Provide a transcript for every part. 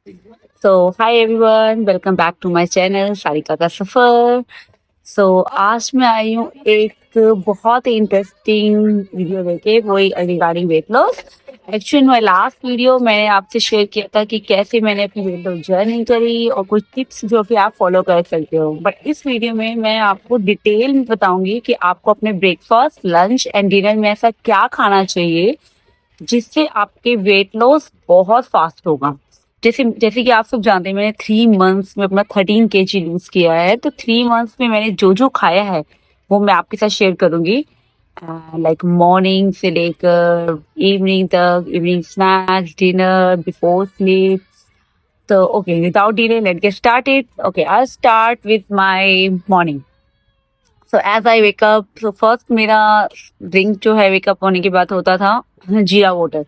So hi everyone, welcome back to my channel Sarika का सफ़र। आज मैं आई हूँ एक बहुत ही इंटरेस्टिंग वीडियो लेके, वही regarding weight loss. Actually my last video मैंने आपसे शेयर किया था कि कैसे मैंने अपनी वेट लॉस जर्नी करी और कुछ टिप्स जो कि आप फॉलो कर सकते हो। बट इस वीडियो में मैं आपको डिटेल में बताऊंगी कि आपको अपने ब्रेकफास्ट, लंच एंड डिनर में ऐसा क्या खाना चाहिए जिससे आपके वेट लॉस बहुत फास्ट होगा। जैसे जैसे कि आप सब जानते हैं, मैंने 3 मंथ्स में अपना 13 kg लूज किया है। तो 3 मंथ्स में मैंने जो जो खाया है वो मैं आपके साथ शेयर करूंगी। लाइक मॉर्निंग से लेकर इवनिंग तक, evening snacks, dinner, before sleep. तो okay, without delay let get started. Okay, I start with my morning. So as I wake up, so first मेरा ड्रिंक जो है वेकअप होने के बाद होता था जीरा वाटर।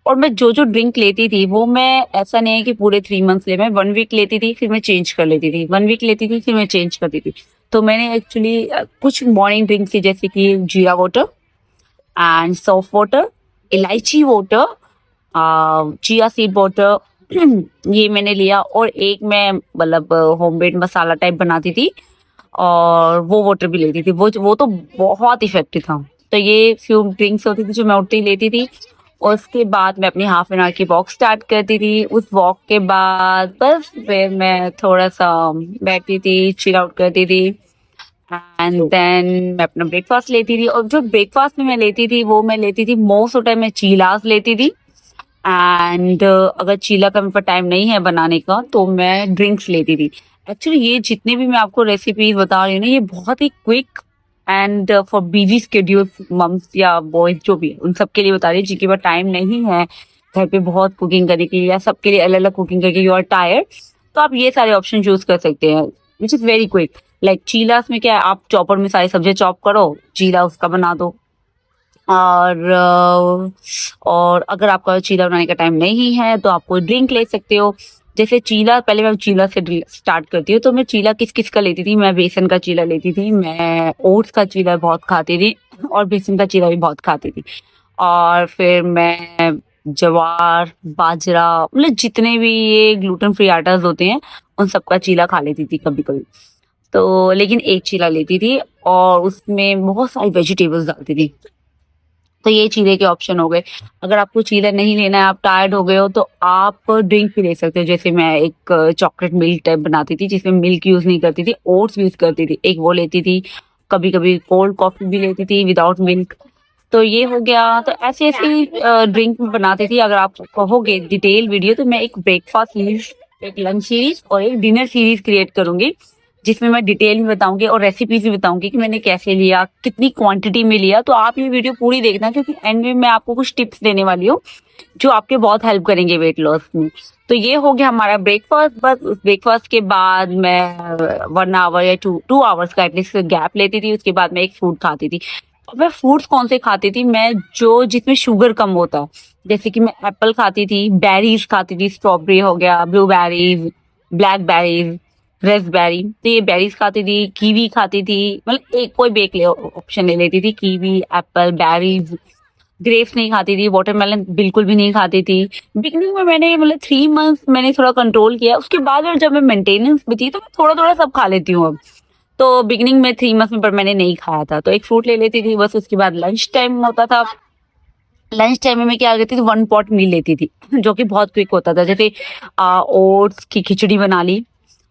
और मैं जो जो ड्रिंक लेती थी वो मैं, ऐसा नहीं है कि पूरे 3 मंथ्स ले, मैं 1 वीक लेती थी फिर मैं चेंज कर लेती थी, 1 वीक लेती थी फिर मैं चेंज करती थी। तो मैंने एक्चुअली कुछ मॉर्निंग ड्रिंक्स थी जैसे कि जीरा वाटर एंड सॉफ्ट वाटर, इलायची वाटर, चिया सीड वाटर ये मैंने लिया। और एक मैं मतलब होममेड मसाला टाइप बनाती थी और वो वाटर भी लेती थी। वो तो बहुत इफेक्टिव था। तो ये फ्यू ड्रिंक्स होती थी जो मैं उठते ही लेती थी। और उसके बाद मैं अपनी हाफ एन आवर की वॉक स्टार्ट करती थी। उस वॉक के बाद बस फिर मैं थोड़ा सा बैठती थी, चिल आउट करती थी एंड देन मैं अपना ब्रेकफास्ट लेती थी। और जो ब्रेकफास्ट में मैं लेती थी वो मैं लेती थी, मोस्ट ऑफ टाइम मैं चीलास लेती थी। एंड अगर चीला का मेरे पास टाइम नहीं है बनाने का तो मैं ड्रिंक्स लेती थी। एक्चुअली ये जितने भी मैं आपको रेसिपीज बता रही हूँ ना, ये बहुत ही quick and for busy schedule moms या बॉयज जो भी है उन सबके लिए बता रही हूँ जिनके पास टाइम नहीं है घर पे बहुत कुकिंग करने के लिए, या सबके लिए अलग अलग कुकिंग करके यू आर टायर्ड। तो आप ये सारे ऑप्शन चूज कर सकते हैं which is very quick. Like चीलास में क्या है, आप चॉपर में सारी सब्जियां चॉप करो, चीला उसका बना दो। और अगर आपका चीला बनाने का टाइम नहीं है तो आप कोई ड्रिंक ले सकते हो। जैसे चीला, पहले मैं चीला से स्टार्ट करती हूँ। तो मैं चीला किस किस का लेती थी, मैं बेसन का चीला लेती थी, मैं ओट्स का चीला बहुत खाती थी और बेसन का चीला भी बहुत खाती थी। और फिर मैं ज्वार, बाजरा, मतलब जितने भी ये ग्लूटेन फ्री आटाज होते हैं उन सबका चीला खा लेती थी कभी कभी। तो लेकिन एक चीला लेती थी और उसमें बहुत सारी वेजिटेबल्स डालती थी। तो ये चीले के ऑप्शन हो गए। अगर आपको चीला नहीं लेना है, आप टायर्ड हो गए हो, तो आप ड्रिंक भी ले सकते हो। जैसे मैं एक चॉकलेट मिल्क टाइप बनाती थी जिसमें मिल्क यूज नहीं करती थी, ओट्स यूज करती थी, एक वो लेती थी। कभी कभी कोल्ड कॉफी भी लेती थी विदाउट मिल्क। तो ये हो गया। तो ऐसी ऐसी ड्रिंक में बनाती थी। अगर आप कहोगे डिटेल वीडियो तो मैं एक ब्रेकफास्ट सीरीज, एक लंच सीरीज और एक डिनर सीरीज क्रिएट करूंगी जिसमें मैं डिटेल में बताऊंगी और रेसिपीज भी बताऊंगी कि मैंने कैसे लिया, कितनी क्वांटिटी में लिया। तो आप ये वीडियो पूरी देखना क्योंकि एंड में मैं आपको कुछ टिप्स देने वाली हूँ जो आपके बहुत हेल्प करेंगे वेट लॉस में। तो ये हो गया हमारा ब्रेकफास्ट। बस उस ब्रेकफास्ट के बाद मैं 1 आवर या 2 आवर्स का एटलीस्ट गैप लेती थी। उसके बाद मैं एक फ्रूट खाती थी। और मैं फ्रूट्स कौन से खाती थी, मैं जो जिसमें शुगर कम होता है। जैसे कि मैं एप्पल खाती थी, बेरीज खाती थी, स्ट्रॉबेरी हो गया, ब्लूबेरीज, ब्लैकबेरीज, रेसबेरी। तो ये बेरीज खाती थी, कीवी खाती थी, मतलब एक कोई भी एक ऑप्शन ले लेती थी। Kiwi, Apple, berries. ग्रेप्स नहीं खाती थी, वाटरमेलन बिल्कुल भी नहीं खाती थी। बिगनिंग में मैंने मतलब 3 मंथ्स मैंने थोड़ा कंट्रोल किया। उसके बाद और जब मैं मेंटेनेंस में थी तो मैं थोड़ा थोड़ा सब खा लेती हूँ अब। तो बिगनिंग में 3 मंथ्स में पर मैंने नहीं खाया था, तो एक फ्रूट ले लेती थी बस। उसके बाद लंच टाइम होता था। लंच टाइम में मैं क्या करती थी, 1 पॉट मील लेती थी जो कि बहुत क्विक होता था। जैसे ओट्स की खिचड़ी बना ली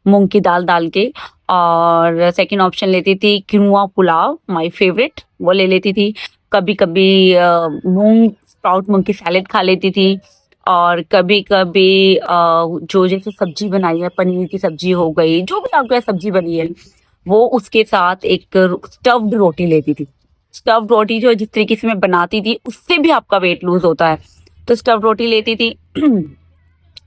मूंग की दाल डाल के। और सेकंड ऑप्शन लेती थी किनुआ पुलाव, माय फेवरेट, वो ले लेती थी। कभी कभी मूंग स्प्राउट मूंग की सैलेड खा लेती थी। और कभी कभी जो जैसे सब्जी बनाई है, पनीर की सब्जी हो गई, जो भी आपके यहाँ सब्जी बनी है वो उसके साथ एक स्टफ्ड रोटी लेती थी। स्टफ्ड रोटी जो जिस तरीके से मैं बनाती थी उससे भी आपका वेट लूज होता है। तो स्टफ्ड रोटी लेती थी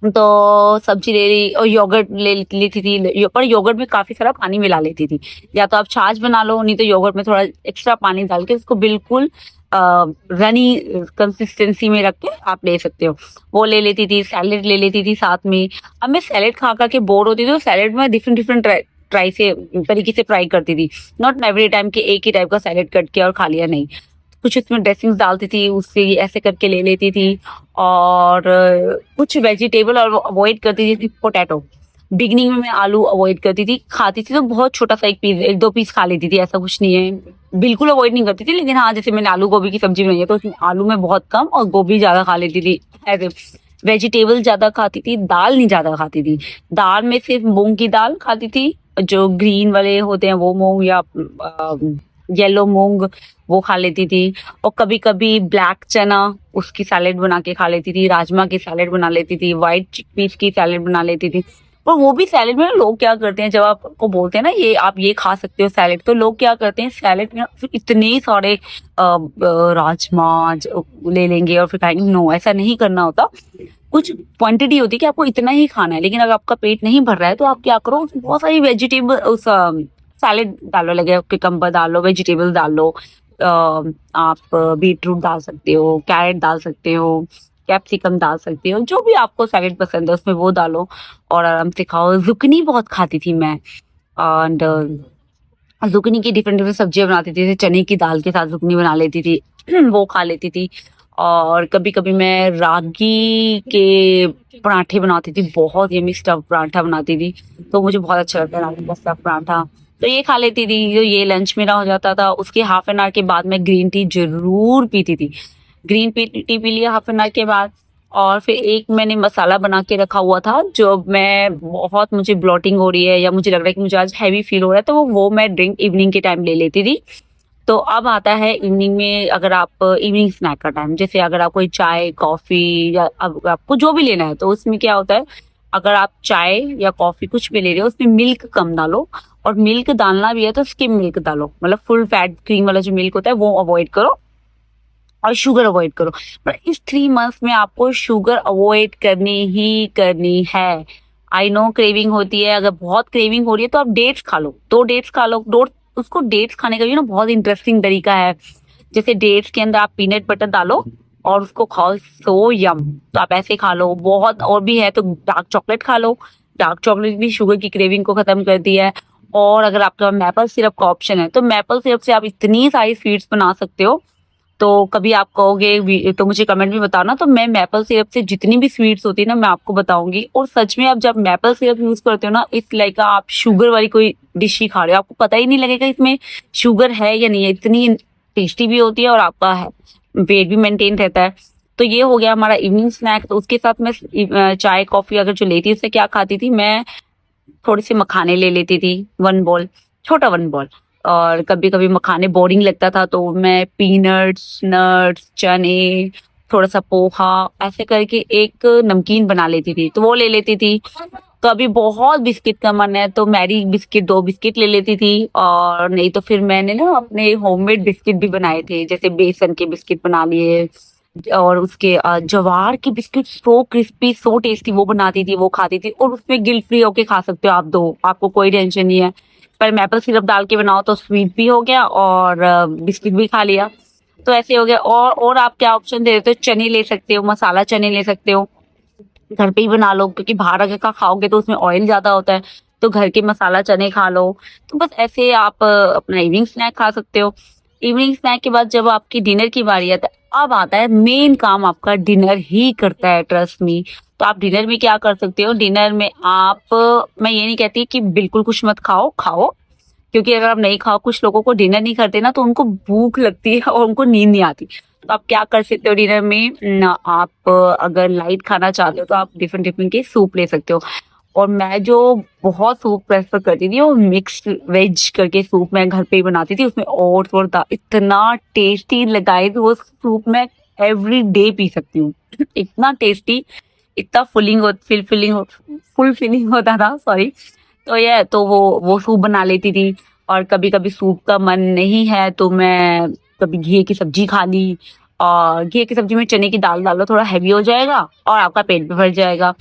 तो सब्जी ले ली और योगर्ट ले लेती थी। पर योगर्ट में काफी सारा पानी मिला लेती थी। या तो आप छाछ बना लो, नहीं तो योगर्ट में थोड़ा एक्स्ट्रा पानी डाल के उसको बिल्कुल रनी कंसिस्टेंसी में रख के आप ले सकते हो। वो ले लेती थी। सैलेड ले लेती थी साथ में। अब मैं सैलेड खा खा के बोर होती थी तो सैलेड में डिफरेंट डिफरेंट ट्राई से तरीके से ट्राई करती थी। नॉट एवरी टाइम कि एक ही टाइप का सैलेड कट किया और खा लिया, नहीं। कुछ उसमें ड्रेसिंग्स डालती थी, उससे ऐसे करके ले लेती थी। और कुछ वेजिटेबल और अवॉइड करती थी, जैसे पोटैटो। बिगनिंग में मैं आलू अवॉइड करती थी, खाती थी तो बहुत छोटा-सा 1 पीस 1-2 पीस खा लेती थी, ऐसा कुछ नहीं है। बिल्कुल अवॉइड नहीं करती थी, लेकिन हाँ, जैसे मैंने आलू गोभी की सब्ज़ी बनाई है, तो उसमें आलू मैं बहुत कम और गोभी ज़्यादा खा लेती थी, ऐसे। वेजिटेबल ज़्यादा खाती थी, दाल नहीं ज़्यादा खाती थी। दाल में सिर्फ़ मूँग की दाल खाती थी, जो ग्रीन वाले होते हैं वो मूँग, या येलो मूँग, वो खा लेती थी। और कभी-कभी ब्लैक चना, उसकी सैलेड बना के खा लेती थी, राजमा की सैलेड बना लेती थी, व्हाइट चिकपीस की सैलेड बना लेती थी। और वो भी सैलेड में लोग क्या करते हैं, जब आपको बोलते हैं ना ये आप ये खा सकते हो सैलेड, तो लोग क्या करते हैं सैलेड में ना फिर इतने सारे राजमा ले लेंगे और फिर खाएंगे। नो, ऐसा नहीं करना होता। कुछ क्वांटिटी होती है कि आपको इतना ही खाना है, लेकिन अगर आपका पेट नहीं भर रहा है तो आप क्या करो, उसमें बहुत सारी वेजिटेबल उस सैलेड डालो, लगे कुकम्बर डालो, वेजिटेबल डालो। आप बीटरूट डाल सकते हो, कैरेट डाल सकते हो, कैप्सिकम डाल सकते हो, जो भी आपको सैलेड पसंद है उसमें वो डालो और आराम से खाओ। जुकनी बहुत खाती थी मैं। एंड जुकनी की डिफरेंट डिफरेंट सब्जियां बनाती थी, जैसे चने की दाल के साथ जुकनी बना लेती थी वो खा लेती थी। और कभी कभी मैं रागी के पराठे बनाती थी, बहुत यमी स्टफ पराठा बनाती थी, तो मुझे बहुत अच्छा लगता है रागी का स्टफ पराठा। तो ये खा लेती थी, जो ये लंच मेरा हो जाता था। उसके हाफ एन आवर के बाद मैं ग्रीन टी जरूर पीती थी। ग्रीन टी पी लिया हाफ एन आवर के बाद। और फिर एक मैंने मसाला बना के रखा हुआ था, जो मैं बहुत मुझे ब्लॉटिंग हो रही है या मुझे लग रहा है कि मुझे आज हैवी फील हो रहा है, तो वो मैं ड्रिंक इवनिंग के टाइम ले लेती थी। तो अब आता है इवनिंग में, अगर आप इवनिंग स्नैक का टाइम, जैसे अगर आप कोई चाय कॉफी या अब आपको जो भी लेना है, तो उसमें क्या होता है, अगर आप चाय या कॉफी कुछ भी ले रहे हो उसमें मिल्क कम डालो। और मिल्क डालना भी है तो स्किम मिल्क डालो, मतलब फुल फैट क्रीम वाला जो मिल्क होता है वो अवॉइड करो। और शुगर अवॉइड करो। पर इस 3 मंथ्स में आपको शुगर अवॉइड करनी ही करनी है। आई नो क्रेविंग होती है, अगर बहुत क्रेविंग हो रही है तो आप डेट्स खा लो, 2 डेट्स खा लो। दो उसको डेट्स खाने का भी ना बहुत इंटरेस्टिंग तरीका है। जैसे डेट्स के अंदर आप पीनट बटर डालो और उसको खाओ, सो यम। तो आप ऐसे खा लो। बहुत और भी है तो डार्क चॉकलेट खा लो। डार्क चॉकलेट भी शुगर की क्रेविंग को खत्म करती है। और अगर आपका मैपल सिरप का ऑप्शन है तो मैपल सिरप से आप इतनी सारी स्वीट्स बना सकते हो। तो कभी आप कहोगे तो मुझे कमेंट में बताना, तो मैं मैपल सिरप से जितनी भी स्वीट्स होती है ना मैं आपको बताऊंगी। और सच में आप जब मैपल सिरप यूज करते हो ना, इट्स लाइक आप शुगर वाली कोई डिश ही खा रहे हो, आपको पता ही नहीं लगेगा इसमें शुगर है या नहीं है। इतनी टेस्टी भी होती है और आपका वेट भी मेंटेन रहता है। तो ये हो गया हमारा इवनिंग स्नैक। तो उसके साथ मैं चाय कॉफी अगर जो लेती उससे क्या खाती थी मैं, थोड़े से मखाने ले लेती थी, 1 बॉल, छोटा 1 बॉल। और कभी कभी मखाने बोरिंग लगता था तो मैं पीनट्स, नट्स, चने, थोड़ा सा पोहा, ऐसे करके एक नमकीन बना लेती थी, तो वो ले लेती थी। कभी बहुत बिस्किट का मन है तो मैरी बिस्किट 2 बिस्किट ले लेती थी। और नहीं तो फिर मैंने ना अपने होममेड बिस्किट भी बनाए थे, जैसे बेसन के बिस्किट बना लिए। और उसके ज्वार की बिस्किट सो क्रिस्पी सो टेस्टी वो बनाती थी, वो खाती थी। और उसमें गिल्ट फ्री होके खा सकते हो आप, दो आपको कोई टेंशन नहीं है। पर मैपल सिरप डाल के बनाओ तो स्वीट भी हो गया और बिस्किट भी खा लिया। तो ऐसे हो गया। और आप क्या ऑप्शन दे देते हो, चने ले सकते हो, मसाला चने ले सकते हो, घर पे ही बना लो, क्योंकि बाहर अगर का खाओगे तो उसमें ऑयल ज्यादा होता है। तो घर के मसाला चने खा लो। तो बस ऐसे आप अपना इवनिंग स्नैक खा सकते हो। इवनिंग स्नैक के बाद जब आपकी डिनर की बारी आती है, अब आता है मेन काम, आपका डिनर ही करता है, ट्रस्ट मी। तो आप डिनर में क्या कर सकते हो, डिनर में आप मैं ये नहीं कहती कि बिल्कुल कुछ मत खाओ, खाओ। क्योंकि अगर आप नहीं खाओ, कुछ लोगों को डिनर नहीं करते ना तो उनको भूख लगती है और उनको नींद नहीं आती। तो आप क्या कर सकते हो डिनर में आप अगर लाइट खाना चाहते हो तो आप डिफरेंट डिफरेंट के सूप ले सकते हो। और मैं जो बहुत सूप प्रेफर करती थी वो मिक्स्ड वेज करके सूप मैं घर पे ही बनाती थी। उसमें ओट्स और इतना टेस्टी लगाए थे वो सूप, मैं एवरी डे पी सकती हूँ इतना टेस्टी, इतना फुल फिलिंग होता था, सॉरी। तो ये तो वो सूप बना लेती थी। और कभी कभी सूप का मन नहीं है तो मैं कभी घी की सब्जी खा ली। और घी की सब्जी में चने की दाल डालो, थोड़ा हैवी हो जाएगा और आपका पेट भी भर जाएगा।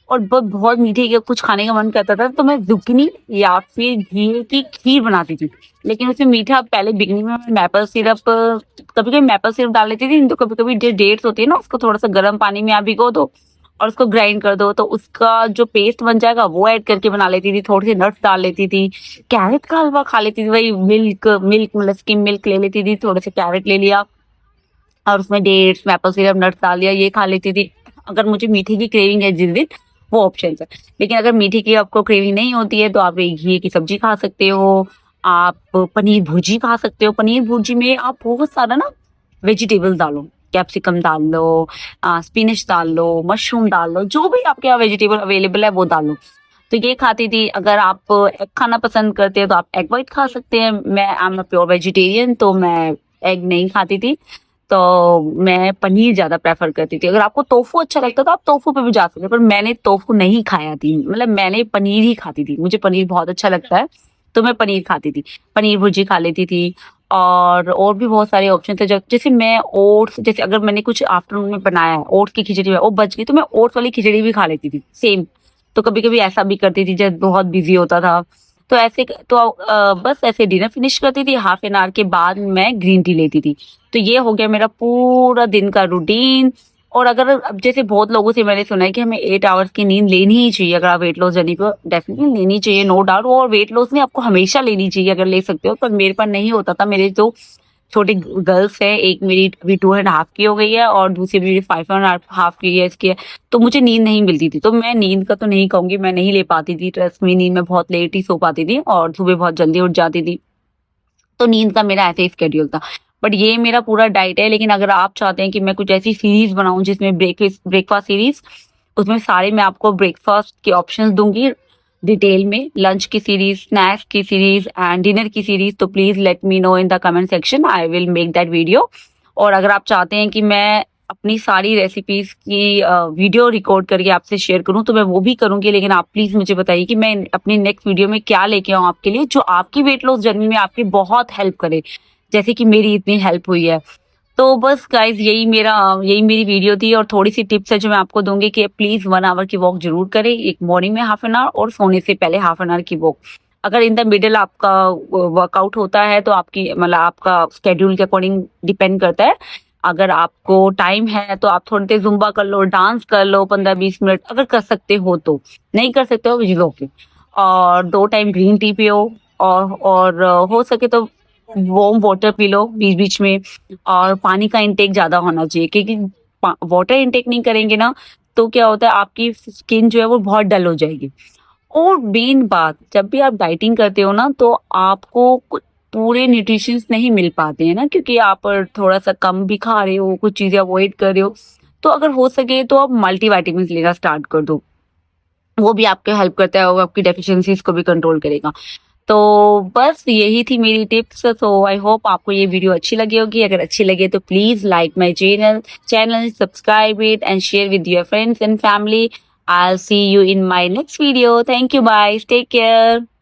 और बहुत मीठे का कुछ खाने का मन करता था तो मैं जुकनी या फिर घी की खीर बनाती थी। लेकिन उसमें मीठा पहले बिगनिंग में मैपल सिरप, कभी कभी मैपल सिरप डाल लेती थी, तो कभी कभी जो डेट्स होती है ना उसको थोड़ा सा गर्म पानी में आप भिगो दो और उसको ग्राइंड कर दो, तो उसका जो पेस्ट बन जाएगा वो ऐड करके बना लेती थी। थोड़ी सी नट्स डाल लेती थी। कैरेट का हलवा खा लेती थी, वही मिल्क मिल्क मतलब स्किम मिल्क ले लेती थी, थोड़े से कैरेट ले लिया और उसमें डेट्स, मैपल सिरप, नट्स डाल दिया, ये खा लेती थी। अगर मुझे मीठे की क्रेविंग है जिस दिन, वो ऑप्शन है। लेकिन अगर मीठे की आपको क्रेविंग नहीं होती है तो आप एक घी की सब्जी खा सकते हो, आप पनीर भुर्जी खा सकते हो। पनीर भुर्जी में आप बहुत सारा ना वेजिटेबल्स डालो, कैप्सिकम डाल लो, स्पिनच डाल लो, मशरूम डाल लो, जो भी आपके यहाँ वेजिटेबल अवेलेबल है वो डालो। तो ये खाती थी। अगर आप एग खाना पसंद करते हैं तो आप एग वाइट खा सकते हैं। मैं I am a pure vegetarian, तो मैं एग नहीं खाती थी, तो मैं पनीर ज्यादा प्रेफर करती थी। अगर आपको टोफू अच्छा लगता तो आप टोफू पे भी जा सकते हैं, पर मैंने टोफू नहीं खाया थी, मतलब मैंने पनीर ही खाती थी। मुझे पनीर बहुत अच्छा लगता है, तो मैं पनीर खाती थी, पनीर भुर्जी खा लेती थी। और भी बहुत सारे ऑप्शन थे, जैसे मैं ओट्स, जैसे अगर मैंने कुछ आफ्टरनून में बनाया है, ओट्स की खिचड़ी है, वो बच गई, तो मैं ओट्स वाली खिचड़ी भी खा लेती थी सेम। तो कभी कभी ऐसा भी करती थी जब बहुत बिजी होता था। तो ऐसे तो बस ऐसे डिनर फिनिश करती थी, हाफ एन आवर के बाद मैं ग्रीन टी लेती थी। तो ये हो गया मेरा पूरा दिन का रूटीन। और अगर अब जैसे बहुत लोगों से मैंने सुना है कि हमें 8 आवर्स की नींद लेनी ही चाहिए अगर आप वेट लॉस जर्नी पर, डेफिनेटली लेनी चाहिए, नो डाउट। और वेट लॉस नहीं, आपको हमेशा लेनी चाहिए अगर ले सकते हो, पर मेरे पर नहीं होता था। मेरे जो छोटी गर्ल्स है, एक मेरी अभी 2.5 की हो गई है और दूसरी मेरी 5.5 की है इसकी है, तो मुझे नींद नहीं मिलती थी। तो मैं नींद का तो नहीं कहूंगी, मैं नहीं ले पाती थी, ट्रस्ट में नींद में बहुत लेट ही सो पाती थी और सुबह बहुत जल्दी उठ जाती थी। तो नींद का मेरा ऐसे ही स्केड्यूल था। बट ये मेरा पूरा डाइट है। लेकिन अगर आप चाहते हैं कि मैं कुछ ऐसी सीरीज बनाऊं जिसमें ब्रेकफास्ट सीरीज, उसमें सारे मैं आपको ब्रेकफास्ट के ऑप्शंस दूंगी डिटेल में, लंच की सीरीज, स्नैक्स की सीरीज एंड डिनर की सीरीज। तो please let me know in the comment section, I will make that video. और अगर आप चाहते हैं कि मैं अपनी सारी रेसिपीज की वीडियो रिकॉर्ड करके आपसे शेयर करूं तो मैं वो भी करूंगी। लेकिन आप प्लीज मुझे बताइए कि मैं अपनी नेक्स्ट वीडियो में क्या लेके आऊं आपके लिए, जो आपकी वेट लॉस जर्नी में आपकी बहुत हेल्प करे, जैसे कि मेरी इतनी हेल्प हुई है। तो बस गाइज यही मेरी वीडियो थी। और थोड़ी सी टिप्स है जो मैं आपको दूंगी कि प्लीज 1 आवर की वॉक जरूर करें, एक मॉर्निंग में हाफ एन आवर और सोने से पहले हाफ एन आवर की वॉक। अगर इन द मिडिल आपका वर्कआउट होता है तो आपकी मतलब आपका स्केड्यूल के अकॉर्डिंग डिपेंड करता है। अगर आपको टाइम है तो आप थोड़ी देर जुम्बा कर लो, डांस कर लो 15-20 मिनट, अगर कर सकते हो तो। नहीं कर सकते हो विच ओके। और 2 टाइम ग्रीन टी पियो। और हो सके तो वार्म वाटर पी लो बीच बीच में। और पानी का इंटेक ज्यादा होना चाहिए, क्योंकि वाटर इंटेक नहीं करेंगे ना तो क्या होता है, आपकी स्किन जो है वो बहुत डल हो जाएगी। और मेन बात, जब भी आप डाइटिंग करते हो ना तो आपको पूरे न्यूट्रिशंस नहीं मिल पाते हैं ना, क्योंकि आप थोड़ा सा कम भी खा रहे हो, कुछ चीजें अवॉइड कर रहे हो। तो अगर हो सके तो आप मल्टीविटामिन लेना स्टार्ट कर दो, वो भी आपके हेल्प करता है, वो आपकी डेफिशिएंसीज को भी कंट्रोल करेगा। तो बस यही थी मेरी टिप्स। तो आई होप आपको ये वीडियो अच्छी लगी होगी। अगर अच्छी लगे तो please like my channel, subscribe it and share with your friends and family. I'll see you in my next video. Thank you, guys. Take care.